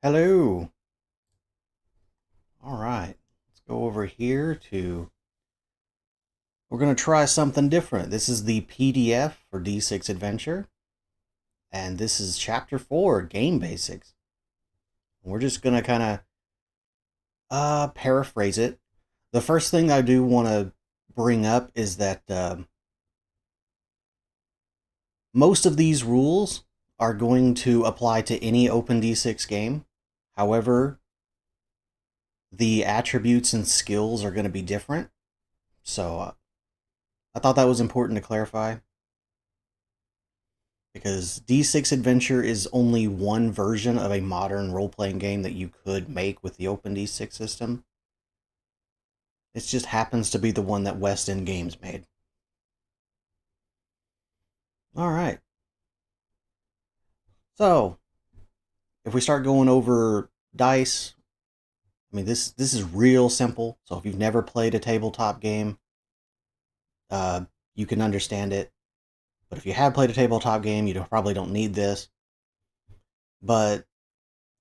Hello. All right. Let's go over here to. We're going to try something different. This is the PDF for D6 Adventure, and this is Chapter 4, Game Basics. We're just going to kind of paraphrase it. The first thing I do want to bring up is that most of these rules are going to apply to any OpenD6 game. However, the attributes and skills are going to be different. So I thought that was important to clarify because D6 Adventure is only one version of a modern role playing game that you could make with the OpenD6 system. It just happens to be the one that West End Games made. All right. So, if we start going over dice, I mean this is real simple. So if you've never played a tabletop game, you can understand it. But if you have played a tabletop game, you probably don't need this. But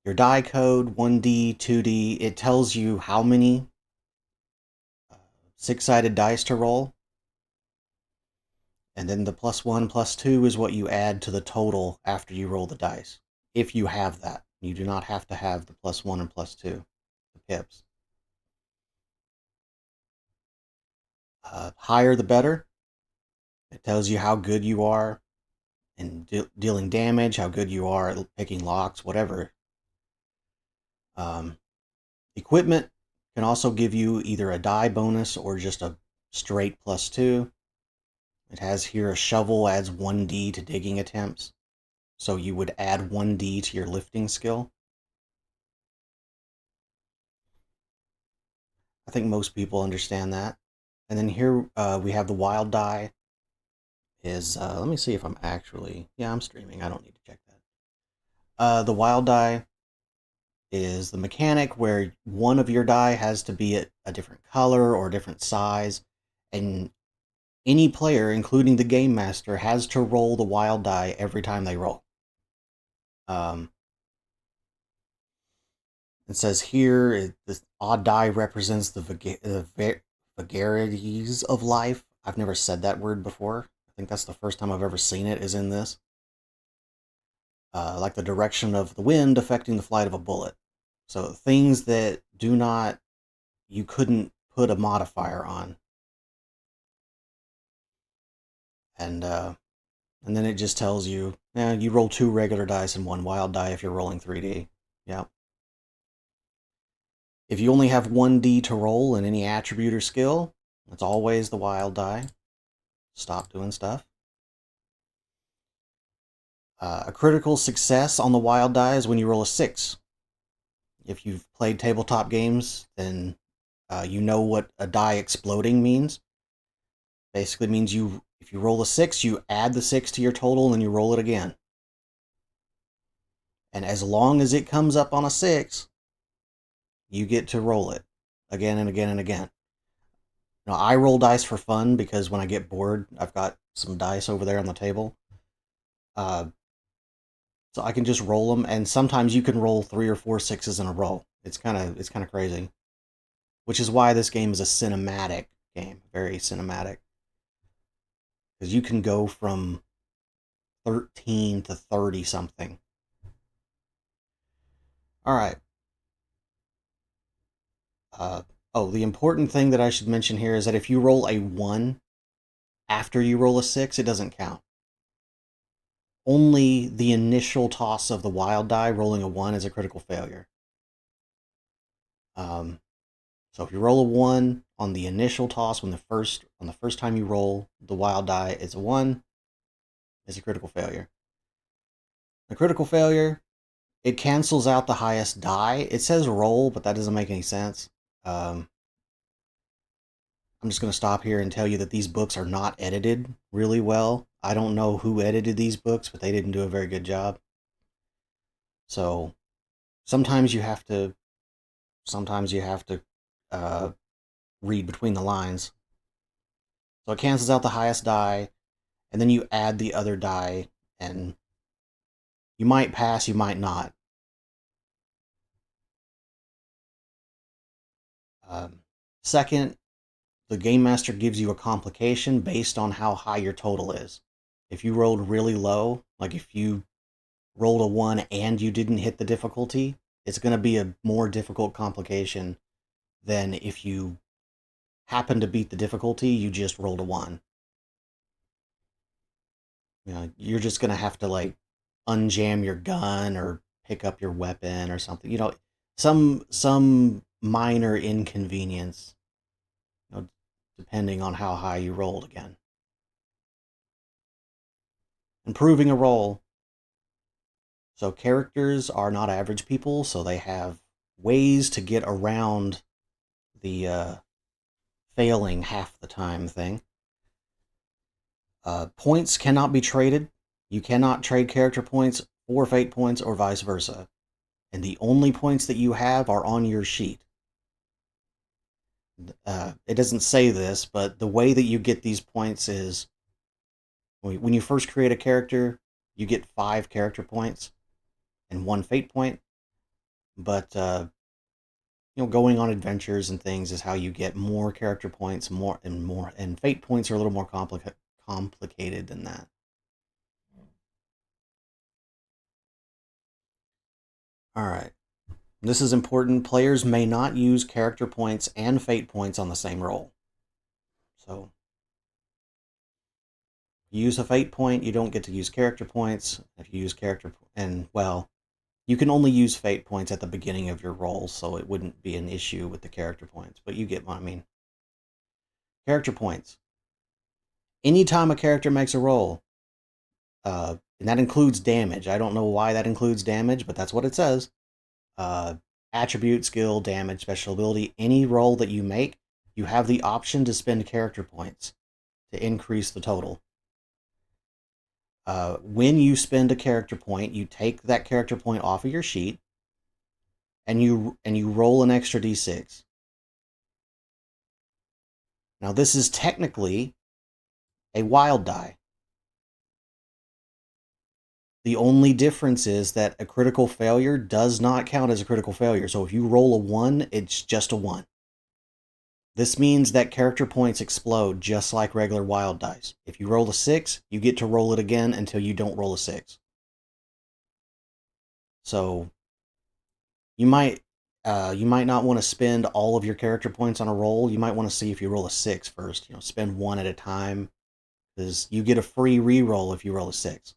your die code, 1D, 2D, it tells you how many six-sided dice to roll. And then the +1, +2 is what you add to the total after you roll the dice. If you have that. You do not have to have the +1 and +2, the pips. Higher the better. It tells you how good you are in dealing damage, how good you are at picking locks, whatever. Um, Equipment can also give you either a die bonus or just a straight +2. It has here a shovel adds 1D to digging attempts. So you would add 1D to your lifting skill. I think most people understand that. And then here we have the wild die. Let me see if I'm actually, yeah, I'm streaming. I don't need to check that. The wild die is the mechanic where one of your die has to be a different color or a different size, and any player, including the game master, has to roll the wild die every time they roll. Um, It says here the odd die represents the vagaries of life. I've never said that word before. I think that's the first time I've ever seen it is in this. Like the direction of the wind affecting the flight of a bullet. So things that you couldn't put a modifier on. And and then it just tells you, you roll 2 regular dice and 1 wild die if you're rolling 3D. Yeah. If you only have 1D to roll in any attribute or skill, it's always the wild die. Stop doing stuff. A critical success on the wild die is when you roll a 6. If you've played tabletop games, then you know what a die exploding means. Basically means if you roll a 6, you add the 6 to your total and then you roll it again. And as long as it comes up on a 6, you get to roll it again and again and again. Now, I roll dice for fun because when I get bored, I've got some dice over there on the table. Uh, so I can just roll them, and sometimes you can roll 3 or 4 sixes in a row. It's kind of crazy, which is why this game is a cinematic game, very cinematic, because you can go from 13 to 30 something. All right. The important thing that I should mention here is that if you roll a 1 after you roll a 6, it doesn't count. Only the initial toss of the wild die rolling a 1 is a critical failure. Um, so if you roll a 1 on the initial toss, on the first time you roll the wild die, it's a 1, it's a critical failure. The critical failure, it cancels out the highest die. It says roll, but that doesn't make any sense. I'm just going to stop here and tell you that these books are not edited really well. I don't know who edited these books, but they didn't do a very good job. So sometimes you have to uh, read between the lines. So it cancels out the highest die, and then you add the other die, and you might pass, you might not. Second, the game master gives you a complication based on how high your total is. If you rolled really low, like if you rolled a 1 and you didn't hit the difficulty, it's going to be a more difficult complication than if you happen to beat the difficulty, you just rolled a 1. You know, you're just going to have to like unjam your gun or pick up your weapon or something. You know, some minor inconvenience, you know, depending on how high you rolled again. Improving a roll. So characters are not average people, so they have ways to get around the failing half the time thing. Points cannot be traded. You cannot trade character points for fate points or vice versa. And the only points that you have are on your sheet. It doesn't say this, but the way that you get these points is when you first create a character, you get 5 character points and 1 fate point. But you know, going on adventures and things is how you get more character points, more, and fate points are a little more complicated than that. All right. This is important. Players may not use character points and fate points on the same roll. So, you use a fate point, you don't get to use character points. If you use well, you can only use fate points at the beginning of your roll, so it wouldn't be an issue with the character points. But you get what I mean. Character points. Anytime a character makes a roll, and that includes damage. I don't know why that includes damage, but that's what it says. Attribute, skill, damage, special ability, any roll that you make, you have the option to spend character points to increase the total. When you spend a character point, you take that character point off of your sheet, and you roll an extra d6. Now this is technically a wild die. The only difference is that a critical failure does not count as a critical failure. So if you roll a 1, it's just a 1. This means that character points explode just like regular wild dice. If you roll a 6, you get to roll it again until you don't roll a 6. So you might not want to spend all of your character points on a roll. You might want to see if you roll a 6 first. You know, spend 1 at a time, because you get a free reroll if you roll a 6.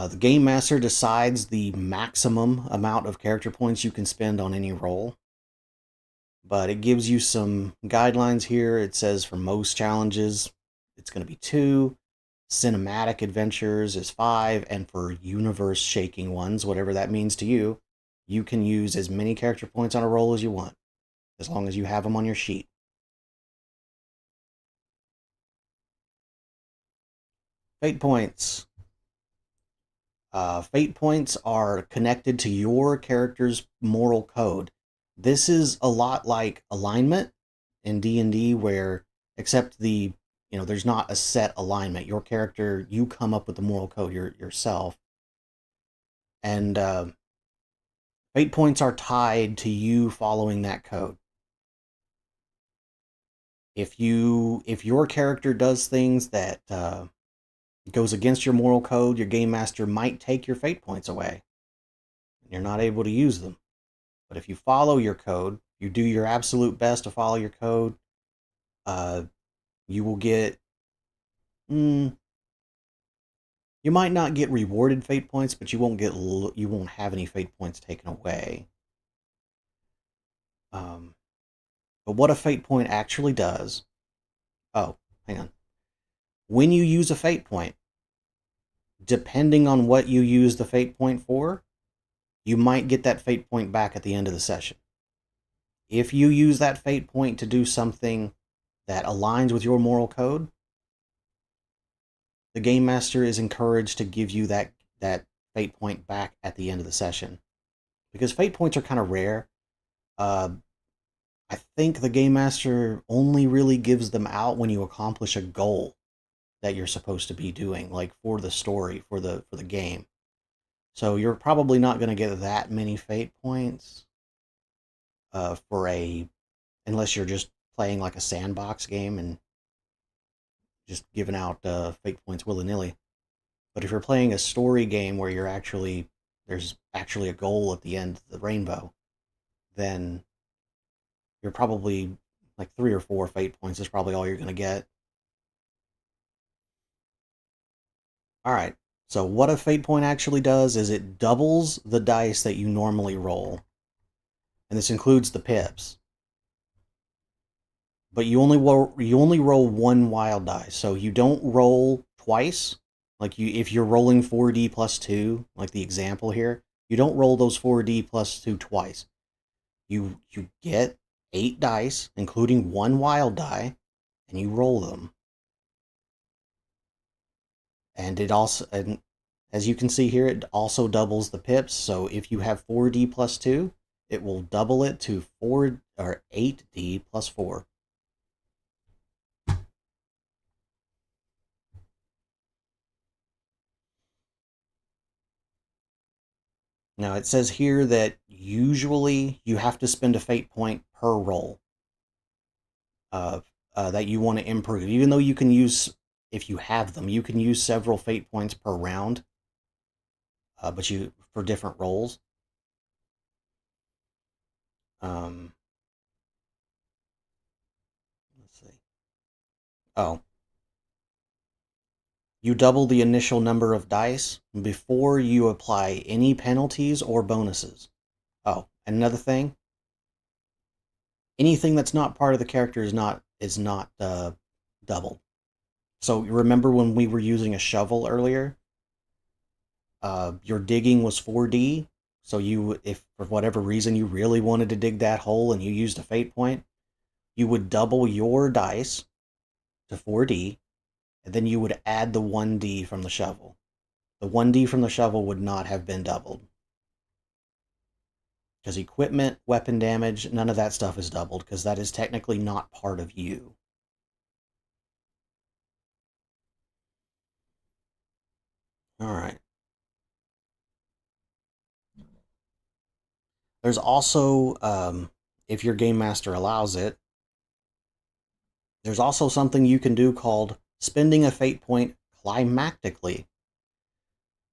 The Game Master decides the maximum amount of character points you can spend on any roll, but it gives you some guidelines here. It says for most challenges, it's going to be 2, cinematic adventures is 5, and for universe-shaking ones, whatever that means to you, you can use as many character points on a roll as you want, as long as you have them on your sheet. Fate points. Fate points are connected to your character's moral code. This is a lot like alignment in D&D, where except there's not a set alignment. Your character, you come up with the moral code yourself, and fate points are tied to you following that code. If your character does things that goes against your moral code, your game master might take your fate points away. You're not able to use them. But if you follow your code, you do your absolute best to follow your code, you will get... you might not get rewarded fate points, but you won't have any fate points taken away. But what a fate point actually does... Oh, hang on. When you use a fate point, depending on what you use the fate point for, you might get that fate point back at the end of the session. If you use that fate point to do something that aligns with your moral code, the Game Master is encouraged to give you that fate point back at the end of the session. Because fate points are kind of rare. I think the Game Master only really gives them out when you accomplish a goal that you're supposed to be doing, like for the story, for the game. So you're probably not going to get that many fate points unless you're just playing like a sandbox game and just giving out fate points willy-nilly. But if you're playing a story game where there's actually a goal at the end of the rainbow, then you're probably like 3 or 4 fate points is probably all you're going to get. All right. So what a fate point actually does is it doubles the dice that you normally roll. And this includes the pips. But you only roll one wild die. So you don't roll twice. Like if you're rolling 4D plus 2, like the example here, you don't roll those 4D plus 2 twice. You get 8 dice, including one wild die, and you roll them. And as you can see here, it also doubles the pips. So if you have 4D plus 2, it will double it to 8D plus 4. Now it says here that usually you have to spend a fate point per roll that you want to improve. Even though you can use, if you have them, you can use several fate points per round, but for different rolls. Um, let's see. Oh, you double the initial number of dice before you apply any penalties or bonuses. Oh, and another thing, anything that's not part of the character is not doubled. So remember when we were using a shovel earlier? Your digging was 4D. So if for whatever reason you really wanted to dig that hole and you used a fate point, you would double your dice to 4D, and then you would add the 1D from the shovel. The 1D from the shovel would not have been doubled. Because equipment, weapon damage, none of that stuff is doubled, because that is technically not part of you. Alright. There's also, if your game master allows it, there's also something you can do called spending a fate point climactically,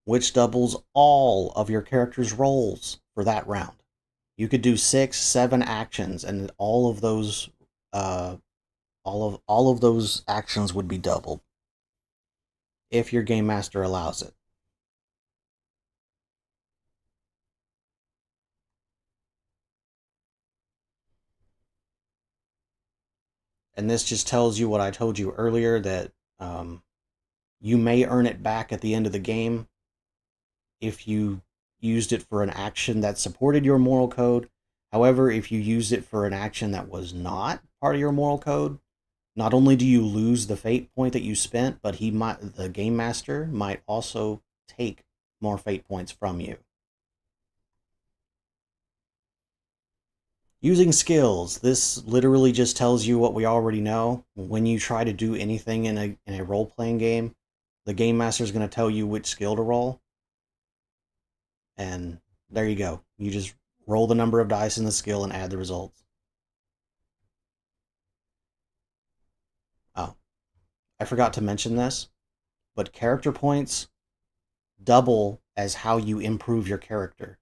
which doubles all of your character's rolls for that round. You could do 6, 7 actions, and all of those actions would be doubled if your game master allows it. And this just tells you what I told you earlier, that you may earn it back at the end of the game if you used it for an action that supported your moral code. However, if you used it for an action that was not part of your moral code, not only do you lose the fate point that you spent, but the game master might also take more fate points from you. Using skills, this literally just tells you what we already know. When you try to do anything in a role-playing game, the game master is going to tell you which skill to roll. And there you go. You just roll the number of dice in the skill and add the results. Oh, I forgot to mention this, but character points double as how you improve your character.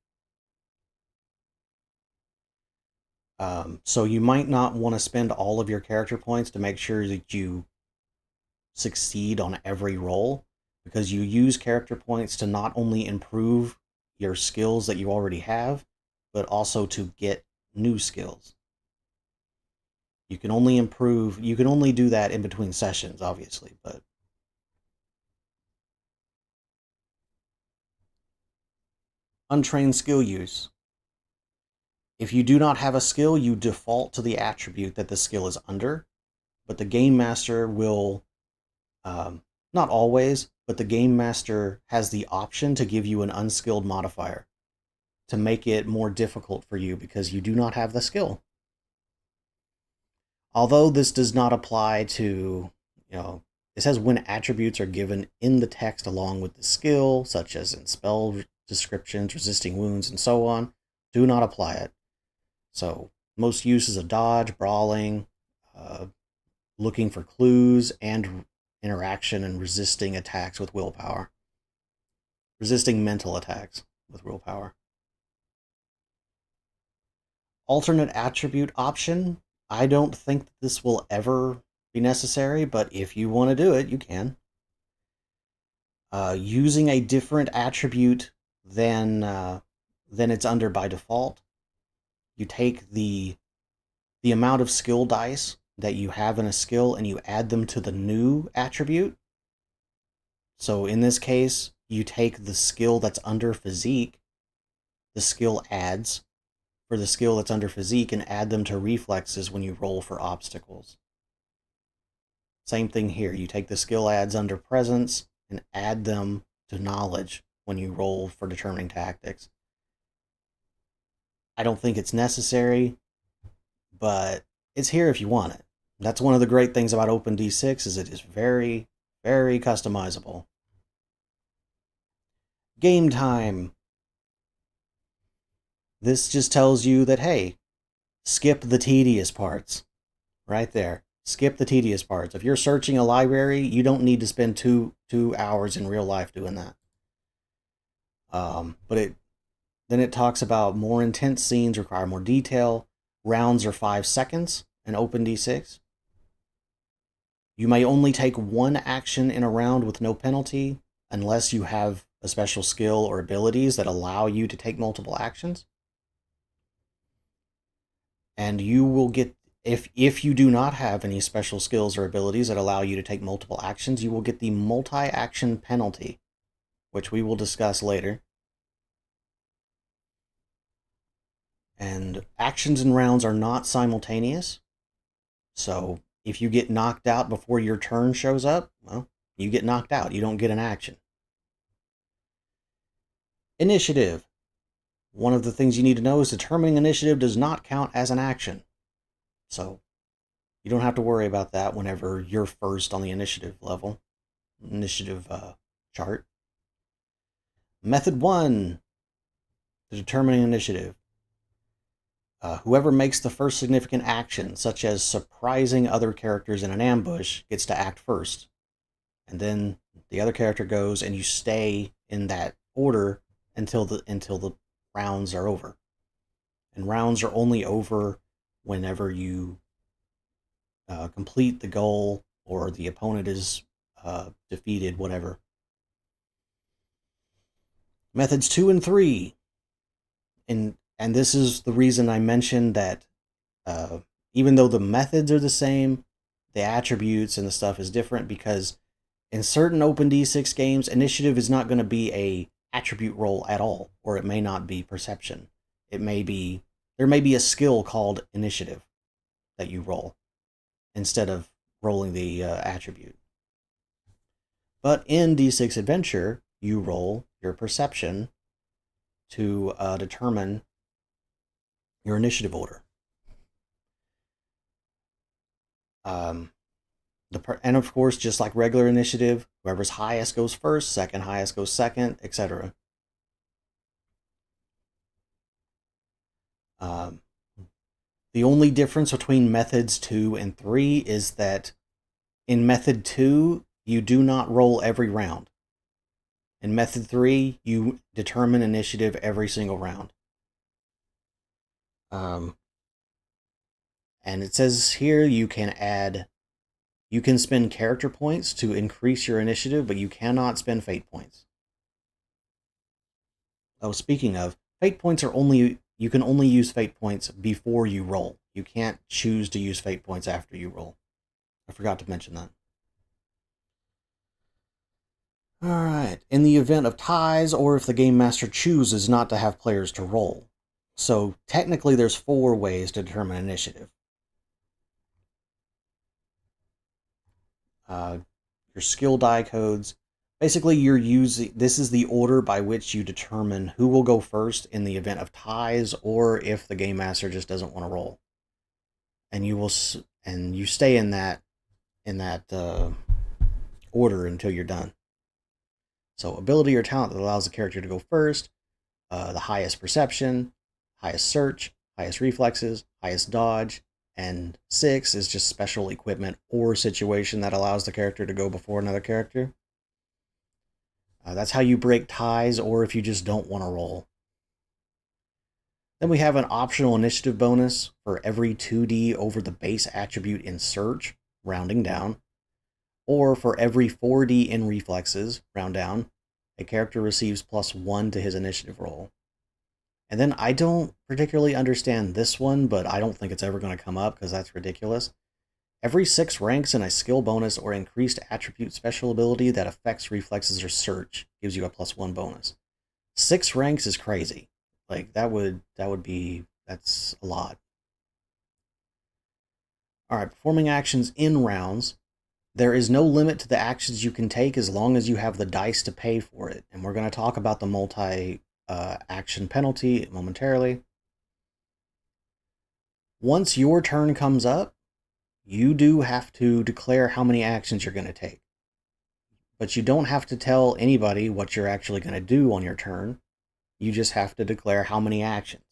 So you might not want to spend all of your character points to make sure that you succeed on every roll, because you use character points to not only improve your skills that you already have, but also to get new skills. You can only do that in between sessions, obviously, but untrained skill use. If you do not have a skill, you default to the attribute that the skill is under, but the game master will, not always, but the game master has the option to give you an unskilled modifier to make it more difficult for you because you do not have the skill. Although this does not apply to, it says when attributes are given in the text along with the skill, such as in descriptions, resisting wounds, and so on, do not apply it. So most uses of dodge, brawling, looking for clues, and interaction and resisting attacks with willpower. Resisting mental attacks with willpower. Alternate attribute option. I don't think this will ever be necessary, but if you want to do it, you can. Using a different attribute than it's under by default. You take the amount of skill dice that you have in a skill and you add them to the new attribute. So in this case, you take the skill that's under physique, the skill adds for the skill that's under physique, and add them to reflexes when you roll for obstacles. Same thing here. You take the skill adds under presence and add them to knowledge when you roll for determining tactics. I don't think it's necessary, but it's here if you want it. That's one of the great things about OpenD6 is it is very, very customizable. Game time. This just tells you that, hey, skip the tedious parts. Right there. Skip the tedious parts. If you're searching a library, you don't need to spend two hours in real life doing that. But then it talks about more intense scenes require more detail. Rounds are 5 seconds in OpenD6. You may only take one action in a round with no penalty unless you have a special skill or abilities that allow you to take multiple actions. And you will get, if you do not have any special skills or abilities that allow you to take multiple actions, you will get the multi-action penalty, which we will discuss later. And actions and rounds are not simultaneous. So if you get knocked out before your turn shows up, well, you get knocked out. You don't get an action. Initiative. One of the things you need to know is determining initiative does not count as an action. So you don't have to worry about that whenever you're first on the initiative level, initiative chart. Method 1, the determining initiative. Whoever makes the first significant action, such as surprising other characters in an ambush, gets to act first. And then the other character goes, and you stay in that order until the rounds are over. And rounds are only over whenever you complete the goal or the opponent is defeated, whatever. Methods 2 and 3. And this is the reason I mentioned that even though the methods are the same, the attributes and the stuff is different, because in certain OpenD6 games, initiative is not going to be a attribute roll at all, or it may not be perception. There may be a skill called initiative that you roll instead of rolling the attribute. But in D6 Adventure, you roll your perception to determine your initiative order. And of course, just like regular initiative, whoever's highest goes first, second highest goes second, etc. The only difference between methods 2 and 3 is that in method 2, you do not roll every round. In method 3, you determine initiative every single round. And it says here you can spend character points to increase your initiative, but you cannot spend fate points. Oh, speaking of, fate points you can only use fate points before you roll. You can't choose to use fate points after you roll. I forgot to mention that. Alright, in the event of ties, or if the Game Master chooses not to have players to roll. So technically there's 4 ways to determine initiative. Your skill die codes. Basically, this is the order by which you determine who will go first in the event of ties, or if the Game Master just doesn't want to roll. And you stay in that order until you're done. So ability or talent that allows the character to go first. the highest perception, highest search, highest reflexes, highest dodge, and 6 is just special equipment or situation that allows the character to go before another character. That's how you break ties, or if you just don't want to roll. Then we have an optional initiative bonus for every 2D over the base attribute in search, rounding down, or for every 4D in reflexes, round down, a character receives +1 to his initiative roll. And then I don't particularly understand this one, but I don't think it's ever going to come up because that's ridiculous. Every 6 ranks in a skill bonus or increased attribute special ability that affects reflexes or search gives you a +1 bonus. 6 ranks is crazy. Like that's a lot. All right, performing actions in rounds. There is no limit to the actions you can take as long as you have the dice to pay for it. And we're going to talk about the multi-action penalty momentarily. Once your turn comes up, you do have to declare how many actions you're going to take. But you don't have to tell anybody what you're actually going to do on your turn. You just have to declare how many actions.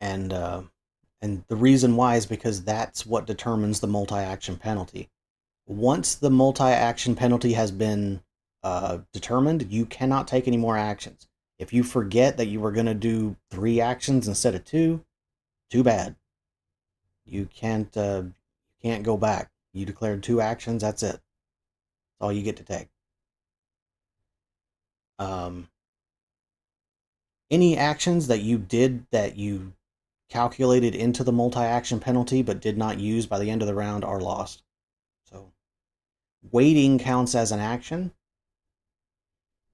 And the reason why is because that's what determines the multi-action penalty. Once the multi-action penalty has been determined, you cannot take any more actions. If you forget that you were going to do 3 actions instead of 2, too bad. You can't go back. You declared 2 actions, that's it. That's all you get to take. Any actions that you calculated into the multi-action penalty but did not use by the end of the round are lost. So waiting counts as an action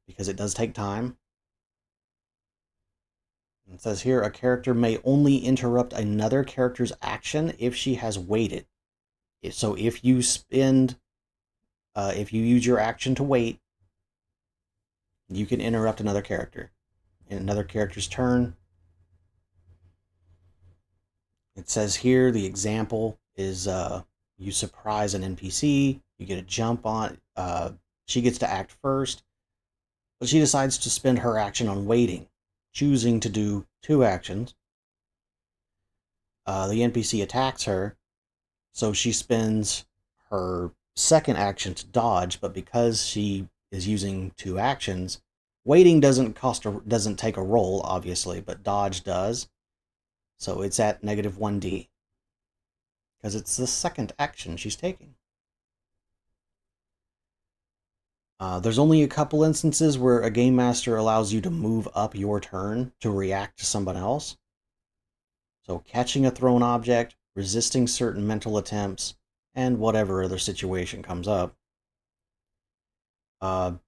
because it does take time. It says here a character may only interrupt another character's action if she has waited. So if you use your action to wait, you can interrupt another character. In another character's turn. It says here the example is you surprise an NPC, you get a jump on, she gets to act first, but she decides to spend her action on waiting, choosing to do 2 actions. The NPC attacks her, so she spends her second action to dodge, but because she is using 2 actions, waiting doesn't take a roll, obviously, but dodge does. So it's at -1d. Because it's the second action she's taking. There's only a couple instances where a game master allows you to move up your turn to react to someone else. So catching a thrown object, resisting certain mental attempts, and whatever other situation comes up.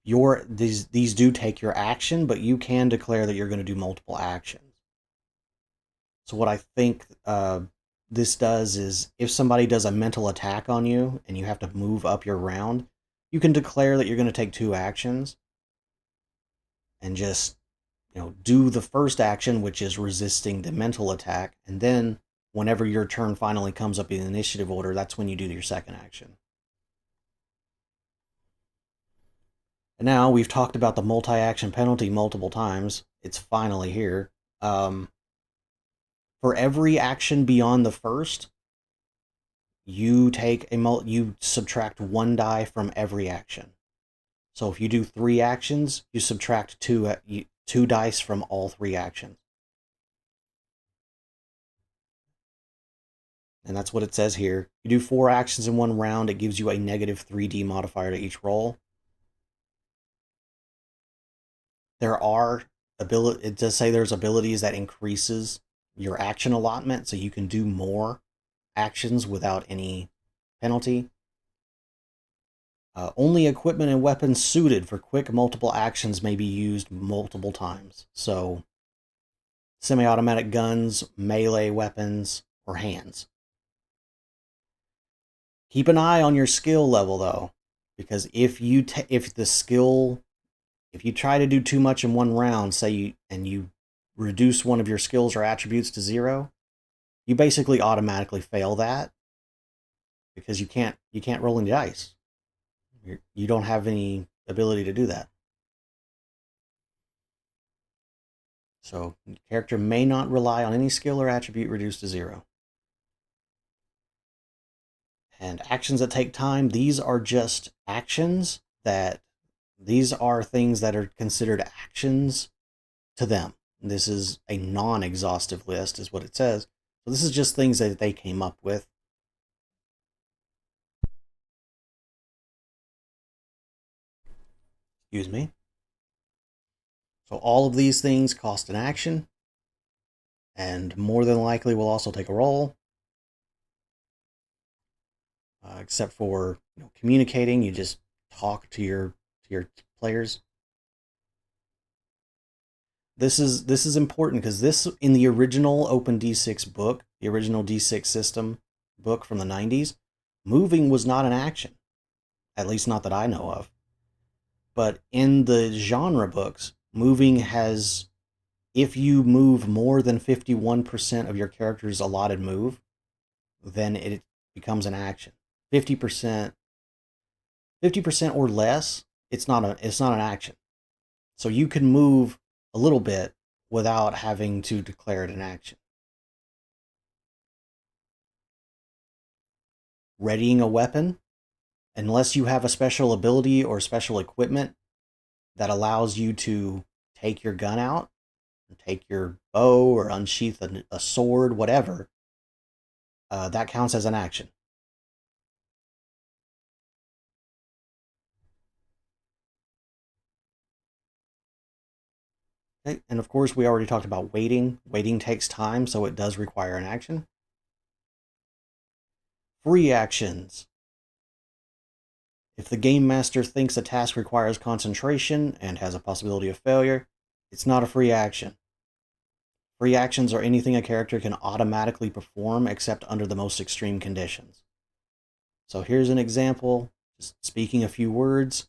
These do take your action, but you can declare that you're going to do multiple actions. So what I think this does is if somebody does a mental attack on you and you have to move up your round, you can declare that you're going to take 2 actions and just do the first action, which is resisting the mental attack, and then whenever your turn finally comes up in initiative order, that's when you do your second action. And now we've talked about the multi-action penalty multiple times. It's finally here. For every action beyond the first, you subtract 1 die from every action. So if you do 3 actions, you subtract 2 dice from all 3 actions. And that's what it says here. You do 4 actions in 1 round, it gives you a -3d modifier to each roll. It does say there's abilities that increases your action allotment, so you can do more actions without any penalty. Only equipment and weapons suited for quick multiple actions may be used multiple times. So, semi-automatic guns, melee weapons, or hands. Keep an eye on your skill level, though, because if you try to do too much in 1 round, and you reduce one of your skills or attributes to 0, you basically automatically fail that because you can't roll any dice. You don't have any ability to do that. So the character may not rely on any skill or attribute reduced to 0. And actions that take time, these are just actions that, these are things that are considered actions to them. This is a non-exhaustive list, is what it says. So this is just things that they came up with. Excuse me. So all of these things cost an action, and more than likely will also take a roll. Except for communicating, you just talk to your players. This is important because this, in the original OpenD6 book, the original D6 system book from the 90s, moving was not an action, at least not that I know of. But in the genre books, moving has, if you move more than 51% of your character's allotted move, then it becomes an action. 50% or less, it's not an action. So you can move a little bit without having to declare it an action. Readying a weapon, unless you have a special ability or special equipment that allows you to take your gun out, take your bow or unsheath a sword, whatever, that counts as an action. Okay. And of course, we already talked about waiting. Waiting takes time, so it does require an action. Free actions. If the game master thinks a task requires concentration and has a possibility of failure, it's not a free action. Free actions are anything a character can automatically perform except under the most extreme conditions. So here's an example, just speaking a few words,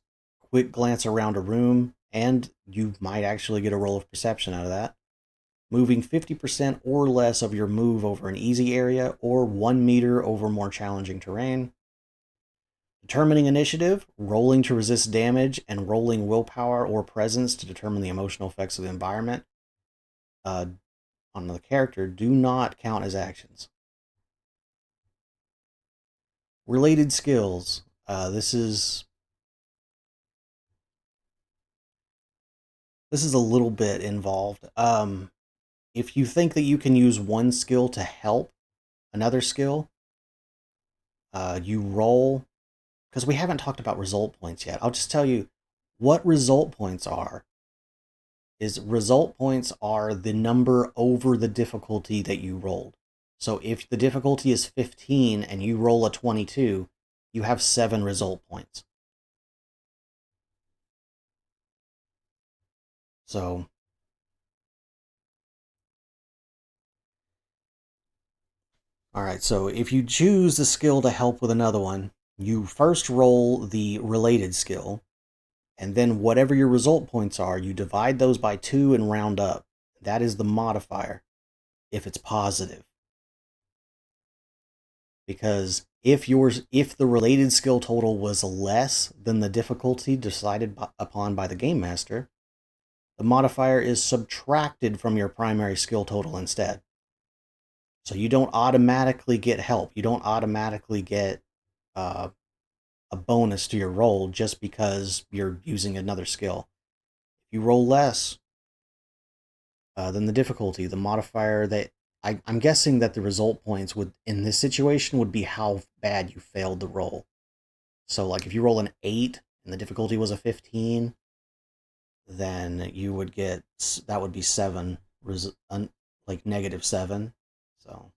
quick glance around a room, and you might actually get a roll of perception out of that. Moving 50% or less of your move over an easy area or 1 meter over more challenging terrain. Determining initiative, rolling to resist damage, and rolling willpower or presence to determine the emotional effects of the environment on the character do not count as actions. Related skills. This is a little bit involved. If you think that you can use one skill to help another skill, you roll, because we haven't talked about result points yet. I'll just tell you what result points are. Result points are the number over the difficulty that you rolled. So if the difficulty is 15 and you roll a 22, you have 7 result points. So all right, so if you choose the skill to help with another one, you first roll the related skill, and then whatever your result points are, you divide those by 2 and round up. That is the modifier, if it's positive. Because if the related skill total was less than the difficulty decided upon by the game master, the modifier is subtracted from your primary skill total instead. So you don't automatically get help. You don't automatically get a bonus to your roll just because you're using another skill. If you roll less than the difficulty, the modifier that I'm guessing that the result points would, in this situation, would be how bad you failed the roll. So, like, if you roll an 8 and the difficulty was a 15, then you would get, that would be 7, like -7. So,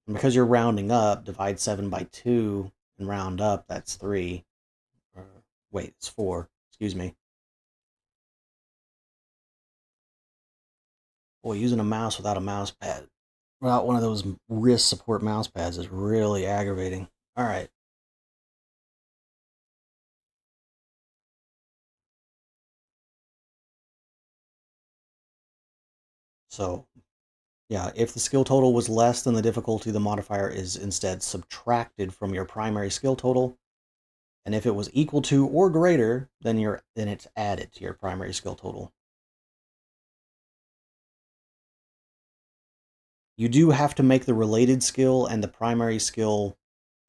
and because you're rounding up, divide 7 by 2 and round up, that's 3. Wait, it's 4. Excuse me. Boy, using a mouse without a mouse pad, without one of those wrist support mouse pads, is really aggravating. All right. So, yeah, if the skill total was less than the difficulty, the modifier is instead subtracted from your primary skill total. And if it was equal to or greater, then it's added to your primary skill total. You do have to make the related skill and the primary skill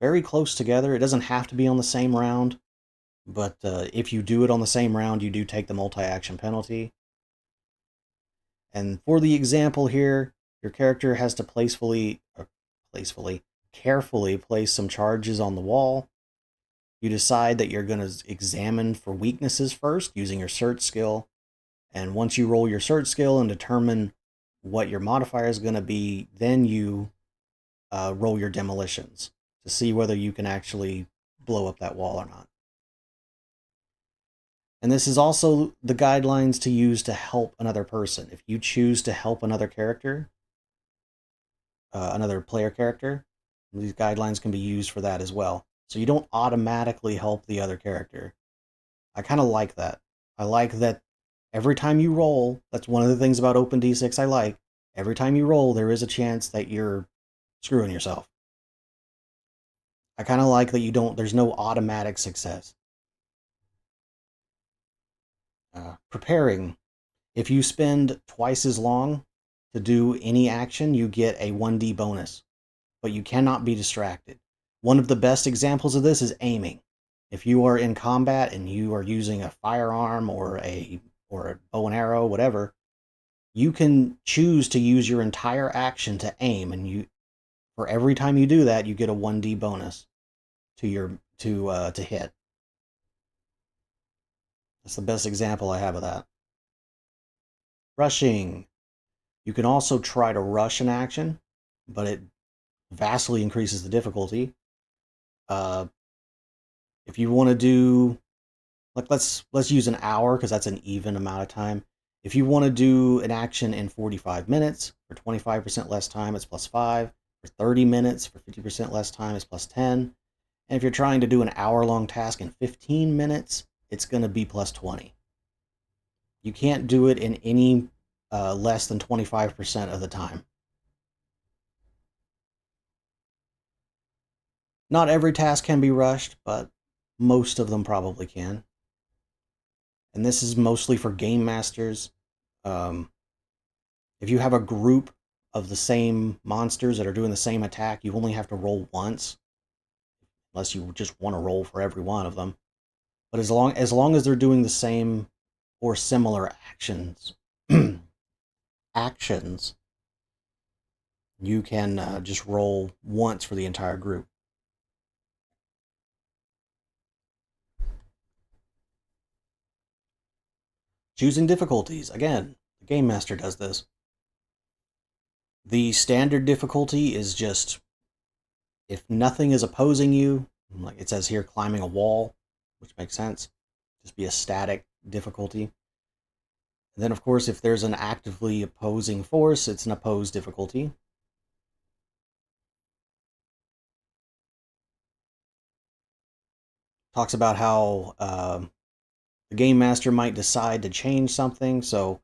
very close together. It doesn't have to be on the same round, but if you do it on the same round, you do take the multi-action penalty. And for the example here, your character has to carefully place some charges on the wall. You decide that you're going to examine for weaknesses first using your search skill. And once you roll your search skill and determine what your modifier is going to be, then you roll your demolitions to see whether you can actually blow up that wall or not. And this is also the guidelines to use to help another person. If you choose to help another character, another player character, these guidelines can be used for that as well. So you don't automatically help the other character. I kind of like that. I like that every time you roll, that's one of the things about OpenD6 I like. Every time you roll, there is a chance that you're screwing yourself. I kind of like that there's no automatic success. Preparing. If you spend twice as long to do any action, you get a 1D bonus, but you cannot be distracted. One of the best examples of this is aiming. If you are in combat and you are using a firearm or a bow and arrow, whatever, you can choose to use your entire action to aim, and for every time you do that, you get a 1D bonus to hit. That's the best example I have of that. Rushing. You can also try to rush an action, but it vastly increases the difficulty. If you want to do, like, let's use an hour because that's an even amount of time. If you want to do an action in 45 minutes for 25% less time, it's plus 5. For 30 minutes for 50% less time, it's plus 10. And if you're trying to do an hour-long task in 15 minutes, it's going to be plus 20. You can't do it in any less than 25% of the time. Not every task can be rushed, but most of them probably can. And this is mostly for game masters. Um, if you have a group of the same monsters that are doing the same attack, you only have to roll once, unless you just want to roll for every one of them. But as long as they're doing the same or similar actions, actions, you can just roll once for the entire group. Choosing difficulties. Again, the game master does this. The standard difficulty is just if nothing is opposing you, like it says here, climbing a wall, which makes sense. Just be a static difficulty. And then, of course, if there's an actively opposing force, it's an opposed difficulty. Talks about how the game master might decide to change something. So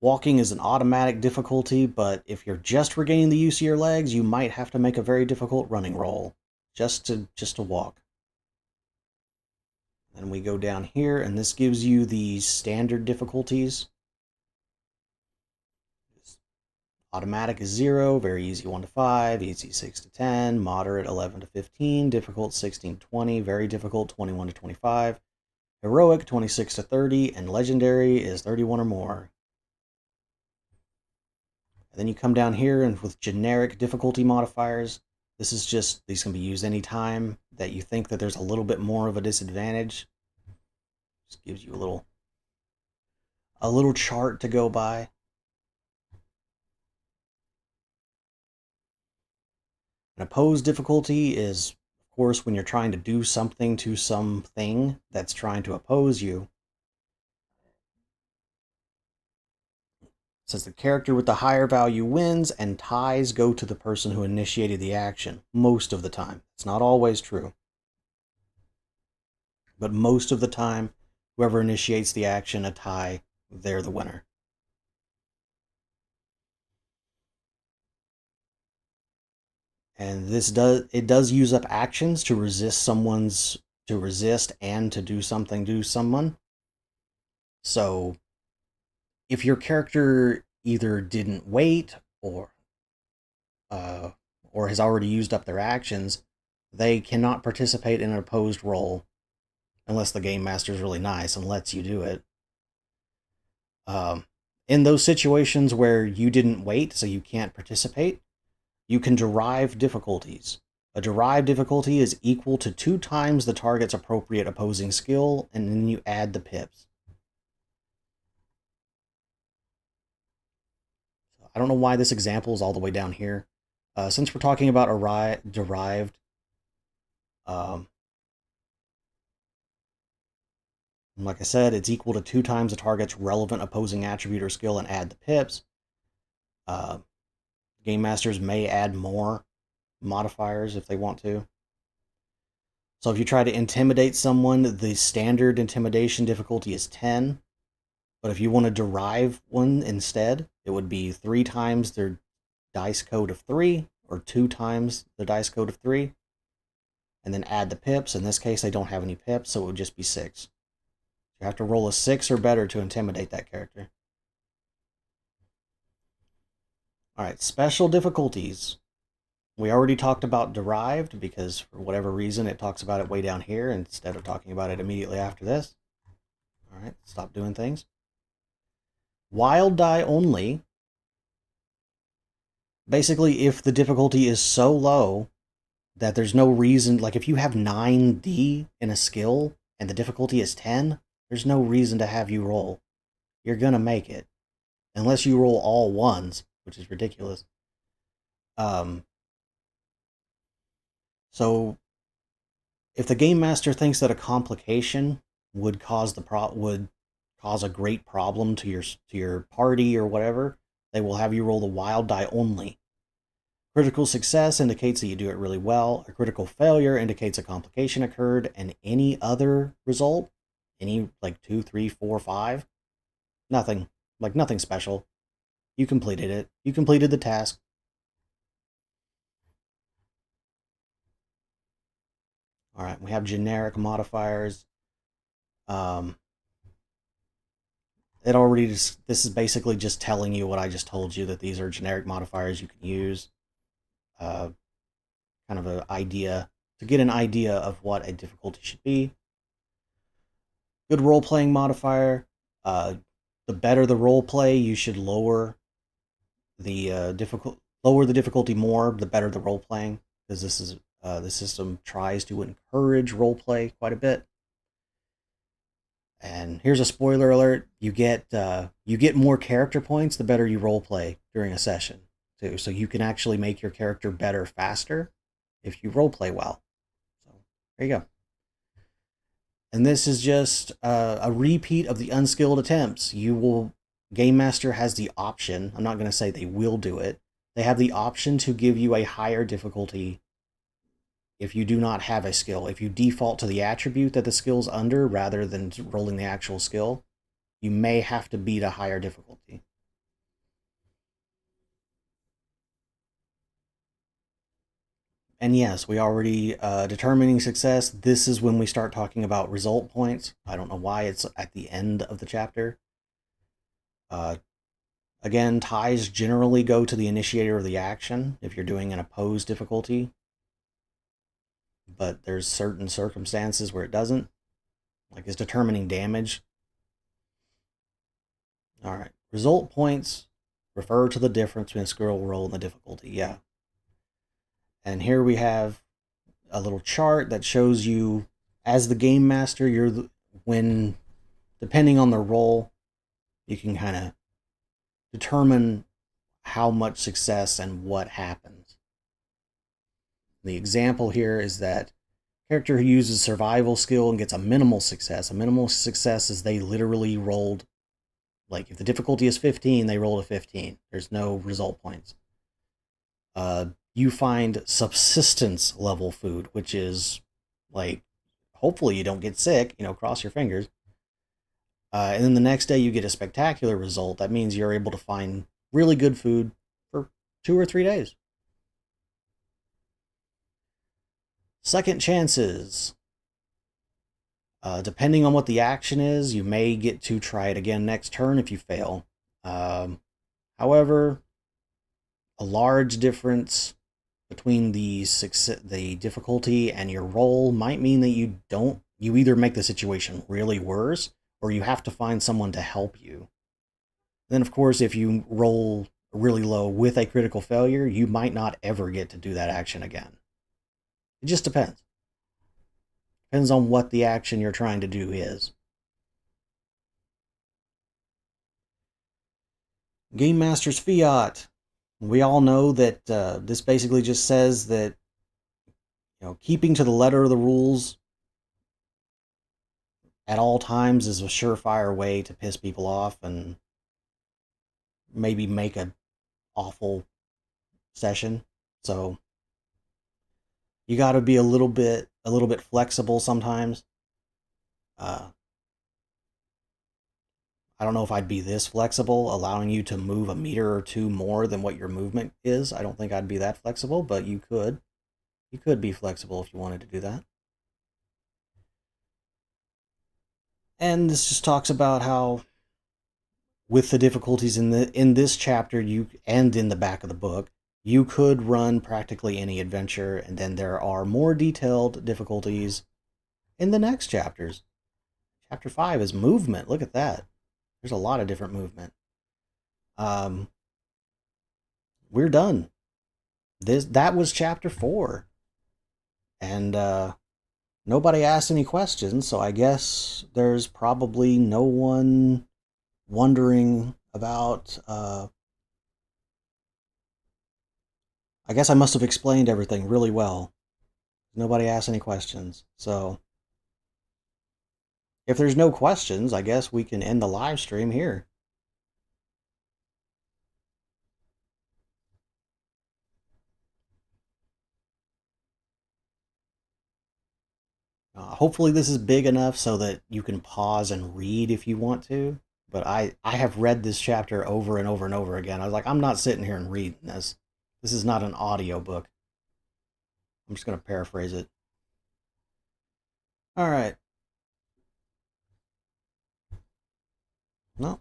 walking is an automatic difficulty, but if you're just regaining the use of your legs, you might have to make a very difficult running roll just to walk. Then we go down here, and this gives you the standard difficulties. Automatic is 0, very easy 1 to 5, easy 6 to 10, moderate 11 to 15, difficult 16 to 20, very difficult 21 to 25, heroic 26 to 30, and legendary is 31 or more. And then you come down here and with generic difficulty modifiers, these can be used anytime that you think that there's a little bit more of a disadvantage. Just gives you a little chart to go by. An opposed difficulty is, of course, when you're trying to do something to something that's trying to oppose you. It says the character with the higher value wins, and ties go to the person who initiated the action, most of the time. It's not always true. But most of the time, whoever initiates the action, a tie, they're the winner. And it does use up actions to resist and to do something to someone. So if your character either didn't wait or or has already used up their actions, they cannot participate in an opposed roll unless the game master is really nice and lets you do it. In those situations where you didn't wait, so you can't participate, you can derive difficulties. A derived difficulty is equal to 2 times the target's appropriate opposing skill, and then you add the pips. I don't know why this example is all the way down here. Since we're talking about derived, um, like I said, it's equal to 2 times the target's relevant opposing attribute or skill and add the pips. Game masters may add more modifiers if they want to. So if you try to intimidate someone, the standard intimidation difficulty is 10. But if you want to derive one instead, it would be 3 times their dice code of 3, or 2 times the dice code of 3, and then add the pips. In this case, they don't have any pips, so it would just be 6. You have to roll a 6 or better to intimidate that character. Alright, special difficulties. We already talked about derived, because for whatever reason it talks about it way down here instead of talking about it immediately after this. Alright, stop doing things. Wild die only. Basically, if the difficulty is so low that there's no reason, like if you have 9D in a skill and the difficulty is 10, there's no reason to have you roll. You're gonna make it. Unless you roll all ones, which is ridiculous. So if the game master thinks that a complication would cause a great problem to your party or whatever, they will have you roll the wild die only. Critical success indicates that you do it really well. A critical failure indicates a complication occurred, and any other result, any like 2, 3, 4, 5, nothing, like nothing special. You completed it. You completed the task. All right, we have generic modifiers. It already this is basically just telling you what I just told you, that these are generic modifiers you can use. Kind of an idea to get an idea of what a difficulty should be. Good role-playing modifier. The better the role play, you should lower the difficulty more. The better the role playing, because this is the system tries to encourage role play quite a bit. And here's a spoiler alert: you get more character points the better you role play during a session too. So you can actually make your character better faster if you role play well. So there you go. And this is just a repeat of the unskilled attempts. Game Master has the option. I'm not going to say they will do it. They have the option to give you a higher difficulty if you do not have a skill. If you default to the attribute that the skill's under rather than rolling the actual skill, you may have to beat a higher difficulty. And yes, we already determining success. This is when we start talking about result points. I don't know why it's at the end of the chapter. Again, ties generally go to the initiator of the action if you're doing an opposed difficulty. But there's certain circumstances where it doesn't. Like it's determining damage. Alright. Result points refer to the difference between a skill roll and the difficulty. Yeah. And here we have a little chart that shows you, as the game master, when depending on the role, you can kind of determine how much success and what happens. The example here is that character who uses survival skill and gets a minimal success. A minimal success is they literally rolled, like if the difficulty is 15, they rolled a 15. There's no result points. You find subsistence level food, which is like, hopefully you don't get sick, cross your fingers. And then the next day you get a spectacular result. That means you're able to find really good food for 2 or 3 days. Second chances. Depending on what the action is, you may get to try it again next turn if you fail. However, A large difference between the difficulty and your roll might mean that you either make the situation really worse or you have to find someone to help you. Then, of course, if you roll really low with a critical failure, you might not ever get to do that action again. It just depends. Depends on what the action you're trying to do is. Game Master's Fiat. We all know that this basically just says that keeping to the letter of the rules at all times is a surefire way to piss people off and maybe make an awful session. So you got to be a little bit flexible sometimes. I don't know if I'd be this flexible, allowing you to move a meter or two more than what your movement is. I don't think I'd be that flexible, but you could. You could be flexible if you wanted to do that. And this just talks about how, with the difficulties in this chapter, you and in the back of the book, you could run practically any adventure, and then there are more detailed difficulties in the next chapters. Chapter 5 is movement. Look at that. There's a lot of different movement. Um, we're done. That was chapter 4, and nobody asked any questions, so I guess there's probably no one wondering about. I guess I must have explained everything really well. Nobody asked any questions, so if there's no questions, I guess we can end the live stream here. Hopefully this is big enough so that you can pause and read if you want to. But I have read this chapter over and over and over again. I was like, I'm not sitting here and reading this. This is not an audio book. I'm just going to paraphrase it. All right. No,